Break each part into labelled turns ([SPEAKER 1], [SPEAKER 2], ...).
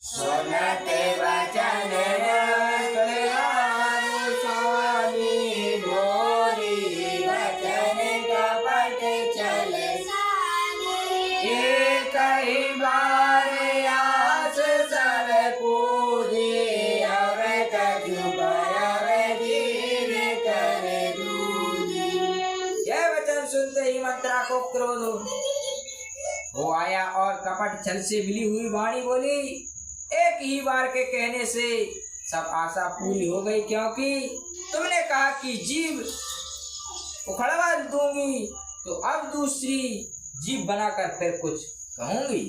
[SPEAKER 1] सुनते वचन स्वामी भोरी वचन कपट चले एक ही बार आस सब पूजे और जीव कर दूजी। यह वचन सुनते ही मंत्रा को क्रोध वो आया और कपट छल से मिली हुई वाणी बोली। एक ही बार के कहने से सब आशा पूरी हो गई, क्योंकि तुमने कहा कि जीव उखड़वा दूंगी, तो अब दूसरी जीव बनाकर फिर कुछ कहूंगी।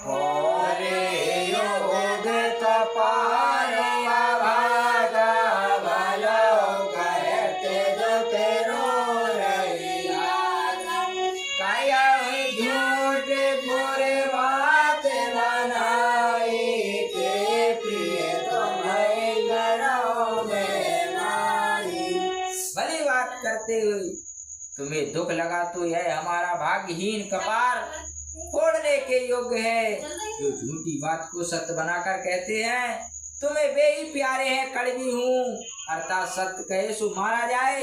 [SPEAKER 1] और योग कपार अभागा भलो करते दुख रो रहिया। काया झूठ बुरे बात बनाई के प्रिय तुम्हें घरों में मारी। भली बात करते हुए तुम्हें दुख लगा तो यह हमारा भाग्यहीन कपार फोड़ने के योग्य है, जो झूठी बात को सत्य बनाकर कहते हैं। तुम्हें वे ही प्यारे हैं, कड़वी हूँ, अर्थात सत्य कहे सो मारा जाए।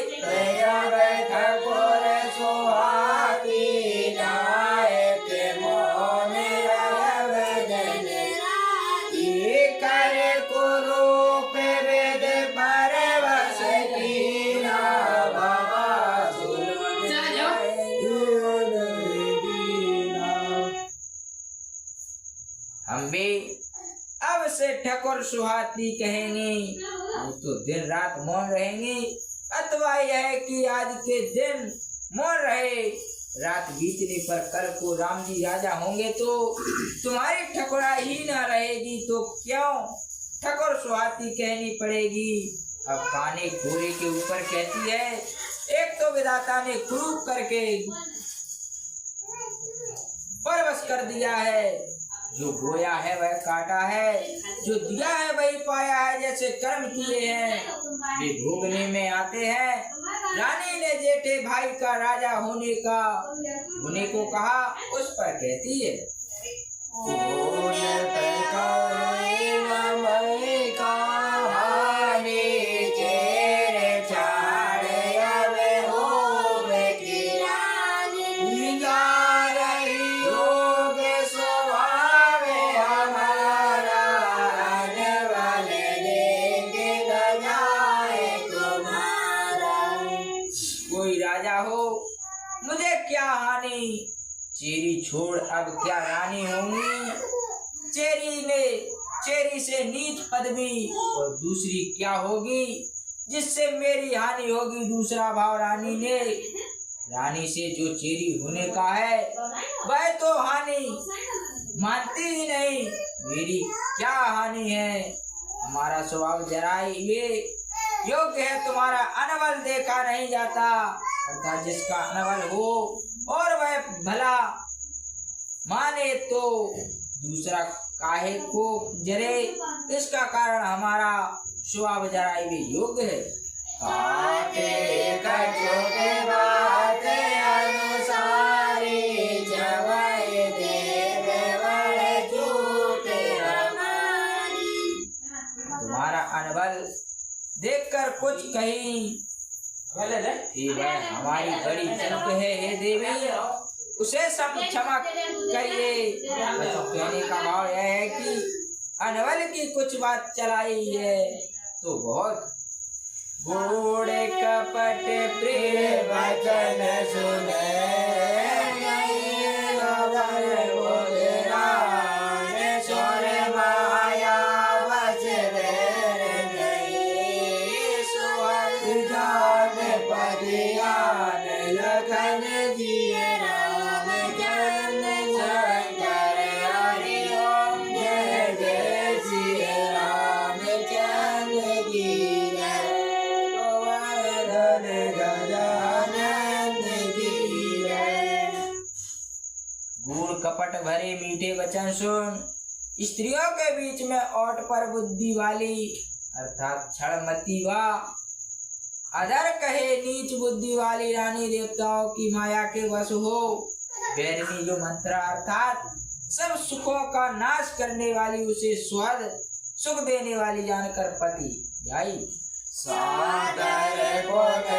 [SPEAKER 1] हम भी अब से ठकुर सुहाती कहेंगे, वो तो दिन रात मौन रहेंगे, अथवा यह है कि आज के दिन मौन रहे, रात बीतने पर कल को राम जी राजा होंगे तो तुम्हारी ठकुरा ही न रहेगी, तो क्यों ठकुर सुहाती कहनी पड़ेगी। अब काने घोड़े के ऊपर कहती है, एक तो विधाता ने क्रूप करके परवश कर दिया है, जो बोया है वह काटा है, जो दिया है वही पाया है, जैसे कर्म किए हैं वे भोगने में आते हैं। रानी ने जेठे भाई का राजा होने को कहा, उस पर कहती है, मुझे क्या हानि, चेरी छोड़ अब क्या रानी होंगी। चेरी से नीच पदवी और दूसरी क्या होगी, जिससे मेरी हानि होगी। दूसरा भाव रानी ने, रानी से जो चेरी होने का है वह तो हानि मानती ही नहीं, मेरी क्या हानि है। हमारा स्वभाव जरा ये योग्य है, तुम्हारा अनबल देखा नहीं जाता, अर्थात जिसका अनबल हो और वह भला माने तो दूसरा काहे को जरे, इसका कारण हमारा स्वभाव जरा भी योग्य है। तुम्हारा अनबल देखकर कुछ कहीं हमारी बड़ी चूक है, हे देवी, उसे सब क्षमा करिए। तो कहने का भाव यह है कि अनबल की कुछ बात चलाई है तो बहुत घोड़े कपट प्रिय वचन सुने, कपट भरे मीठे वचन सुन। स्त्रियों के बीच में ओट पर बुद्धि वाली अर्थात क्षणमती व अधर कहे नीच बुद्धि वाली रानी देवताओं की माया के वश हो। बैरनी जो मंत्र अर्थात सब सुखों का नाश करने वाली, उसे स्वाद सुख देने वाली जानकर पति आई। सादर बोले